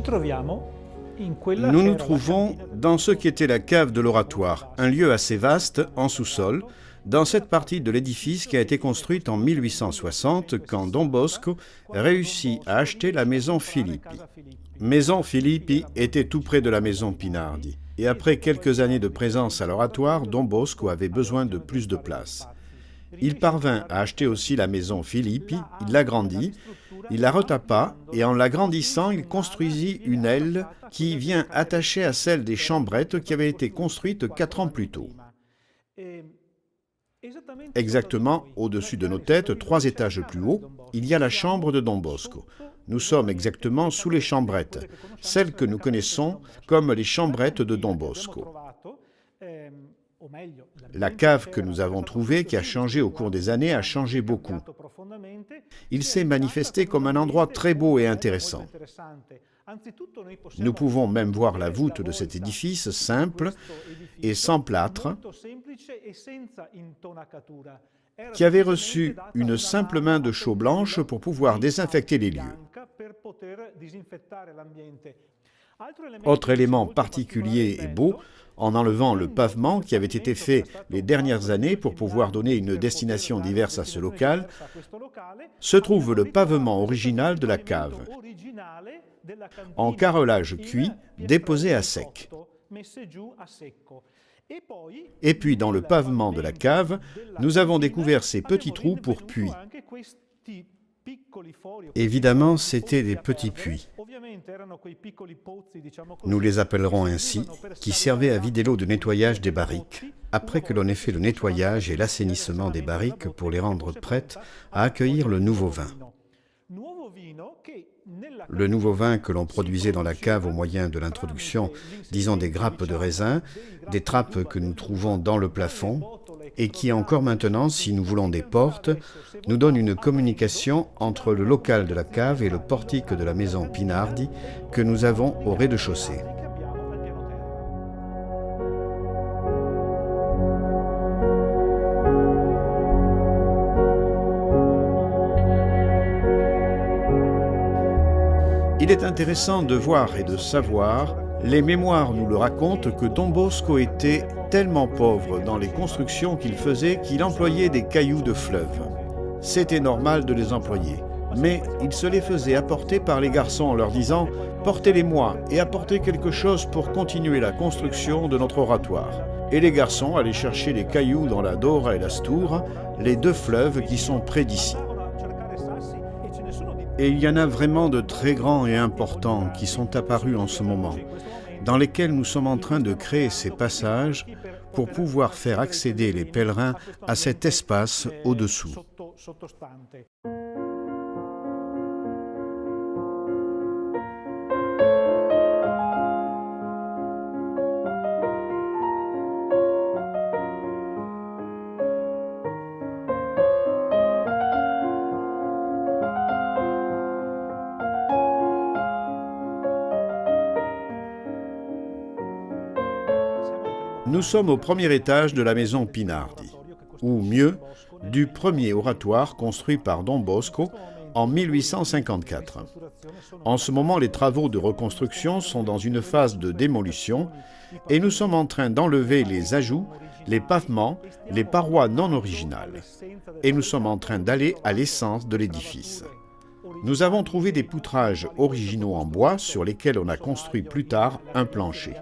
Nous nous trouvons dans ce qui était la cave de l'oratoire, un lieu assez vaste, en sous-sol, dans cette partie de l'édifice qui a été construite en 1860 quand Don Bosco réussit à acheter la maison Filippi. Maison Filippi était tout près de la maison Pinardi, et après quelques années de présence à l'oratoire, Don Bosco avait besoin de plus de place. Il parvint à acheter aussi la maison Filippi, il l'agrandit, il la retapa, et en l'agrandissant, il construisit une aile qui vient attachée à celle des chambrettes qui avait été construite 4 ans plus tôt. Exactement au-dessus de nos têtes, 3 étages plus haut, il y a la chambre de Don Bosco. Nous sommes exactement sous les chambrettes, celles que nous connaissons comme les chambrettes de Don Bosco. La cave que nous avons trouvée, qui a changé au cours des années, a changé beaucoup. Il s'est manifesté comme un endroit très beau et intéressant. Nous pouvons même voir la voûte de cet édifice simple et sans plâtre, qui avait reçu une simple main de chaux blanche pour pouvoir désinfecter les lieux. Autre élément particulier et beau, en enlevant le pavement qui avait été fait les dernières années pour pouvoir donner une destination diverse à ce local, se trouve le pavement original de la cave, en carrelage cuit, déposé à sec. Et puis, dans le pavement de la cave, nous avons découvert ces petits trous pour puits. Évidemment, c'étaient des petits puits. Nous les appellerons ainsi, qui servaient à vider l'eau de nettoyage des barriques, après que l'on ait fait le nettoyage et l'assainissement des barriques pour les rendre prêtes à accueillir le nouveau vin. Le nouveau vin que l'on produisait dans la cave au moyen de l'introduction, disons des grappes de raisin, des trappes que nous trouvons dans le plafond, et qui encore maintenant, si nous voulons des portes, nous donne une communication entre le local de la cave et le portique de la maison Pinardi que nous avons au rez-de-chaussée. Il est intéressant de voir et de savoir, les mémoires nous le racontent, que Don Bosco était tellement pauvre dans les constructions qu'il faisait qu'il employait des cailloux de fleuve. C'était normal de les employer, mais il se les faisait apporter par les garçons en leur disant « Portez-les-moi et apportez quelque chose pour continuer la construction de notre oratoire ». Et les garçons allaient chercher les cailloux dans la Dora et la Stura, les 2 fleuves qui sont près d'ici. Et il y en a vraiment de très grands et importants qui sont apparus en ce moment, dans lesquels nous sommes en train de créer ces passages pour pouvoir faire accéder les pèlerins à cet espace au-dessous. Nous sommes au premier étage de la maison Pinardi, ou mieux, du premier oratoire construit par Don Bosco en 1854. En ce moment, les travaux de reconstruction sont dans une phase de démolition et nous sommes en train d'enlever les ajouts, les pavements, les parois non originales. Et nous sommes en train d'aller à l'essence de l'édifice. Nous avons trouvé des poutrages originaux en bois sur lesquels on a construit plus tard un plancher.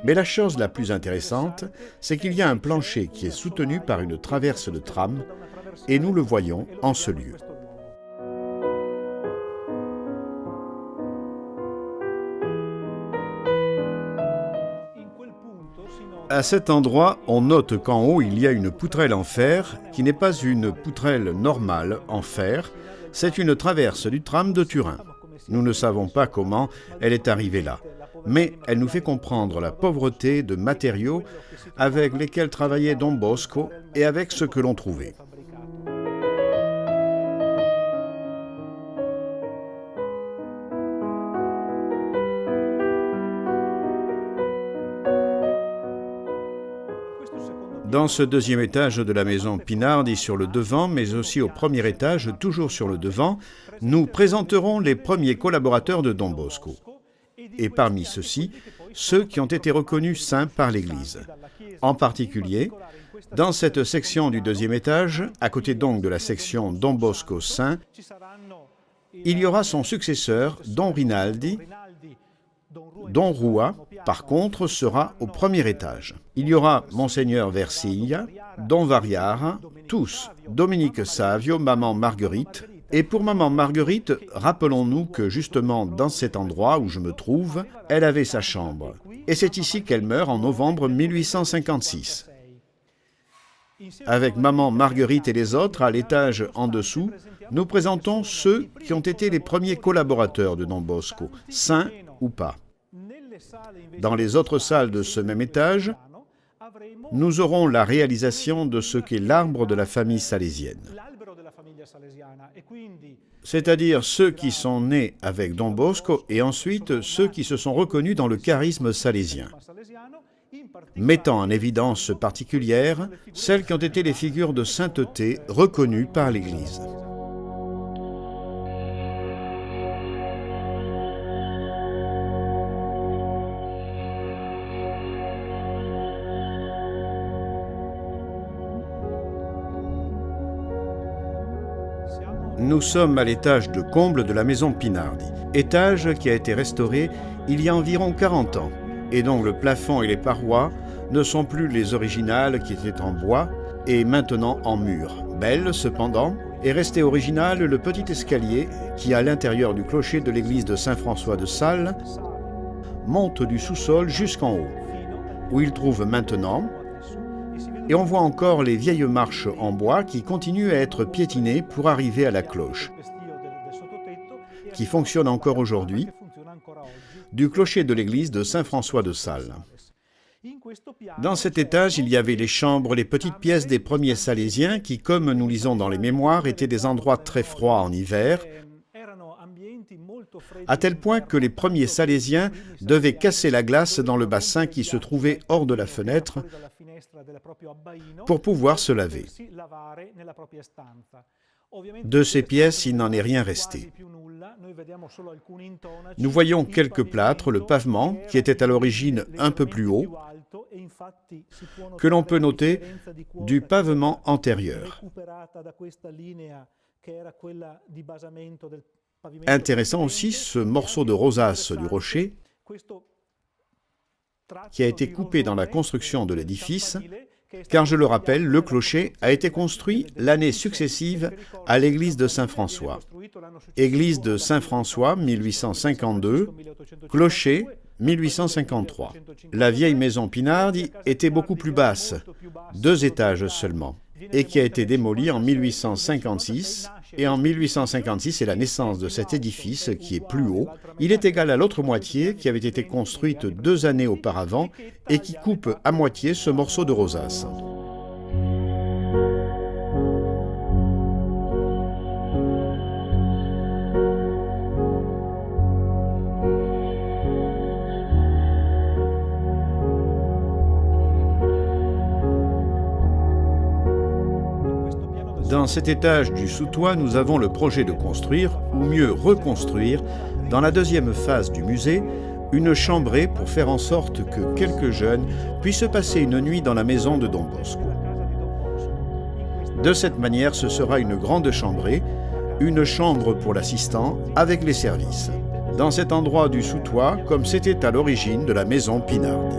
Mais la chose la plus intéressante, c'est qu'il y a un plancher qui est soutenu par une traverse de tram, et nous le voyons en ce lieu. À cet endroit, on note qu'en haut, il y a une poutrelle en fer, qui n'est pas une poutrelle normale en fer, c'est une traverse du tram de Turin. Nous ne savons pas comment elle est arrivée là. Mais elle nous fait comprendre la pauvreté de matériaux avec lesquels travaillait Don Bosco et avec ce que l'on trouvait. Dans ce deuxième étage de la maison Pinardi sur le devant, mais aussi au premier étage, toujours sur le devant, nous présenterons les premiers collaborateurs de Don Bosco. et parmi ceux-ci, ceux qui ont été reconnus saints par l'Église. En particulier, dans cette section du deuxième étage, à côté donc de la section Don Bosco saint, il y aura son successeur, Don Rinaldi. Don Rua, par contre, sera au premier étage. Il y aura Monseigneur Versilla, Don Variara, tous, Dominique Savio, Maman Marguerite. Et pour Maman Marguerite, rappelons-nous que justement dans cet endroit où je me trouve, elle avait sa chambre. Et c'est ici qu'elle meurt en novembre 1856. Avec Maman Marguerite et les autres, à l'étage en dessous, nous présentons ceux qui ont été les premiers collaborateurs de Don Bosco, saints ou pas. Dans les autres salles de ce même étage, nous aurons la réalisation de ce qu'est l'arbre de la famille salésienne. C'est-à-dire ceux qui sont nés avec Don Bosco et ensuite ceux qui se sont reconnus dans le charisme salésien, mettant en évidence particulière celles qui ont été les figures de sainteté reconnues par l'Église. Nous sommes à l'étage de comble de la maison Pinardi, étage qui a été restauré il y a environ 40 ans, et dont le plafond et les parois ne sont plus les originales qui étaient en bois et maintenant en mur. Belle, cependant, est resté original le petit escalier qui, à l'intérieur du clocher de l'église de Saint-François de Sales, monte du sous-sol jusqu'en haut, où il trouve maintenant. Et on voit encore les vieilles marches en bois qui continuent à être piétinées pour arriver à la cloche, qui fonctionne encore aujourd'hui, du clocher de l'église de Saint-François de Sales. Dans cet étage, il y avait les chambres, les petites pièces des premiers Salésiens qui, comme nous lisons dans les mémoires, étaient des endroits très froids en hiver, à tel point que les premiers Salésiens devaient casser la glace dans le bassin qui se trouvait hors de la fenêtre pour pouvoir se laver. De ces pièces, il n'en est rien resté. Nous voyons quelques plâtres, le pavement, qui était à l'origine un peu plus haut, que l'on peut noter du pavement antérieur. Intéressant aussi ce morceau de rosace du rocher qui a été coupé dans la construction de l'édifice, car je le rappelle, le clocher a été construit l'année successive à l'église de Saint-François. Église de Saint-François, 1852, clocher, 1853. La vieille maison Pinardi était beaucoup plus basse, 2 étages seulement, et qui a été démolie en 1856. Et en 1856, c'est la naissance de cet édifice qui est plus haut. Il est égal à l'autre moitié qui avait été construite 2 années auparavant et qui coupe à moitié ce morceau de rosace. Dans cet étage du sous-toit, nous avons le projet de construire, ou mieux reconstruire, dans la deuxième phase du musée, une chambrée pour faire en sorte que quelques jeunes puissent passer une nuit dans la maison de Don Bosco. De cette manière, ce sera une grande chambrée, une chambre pour l'assistant avec les services, dans cet endroit du sous-toit comme c'était à l'origine de la maison Pinardi.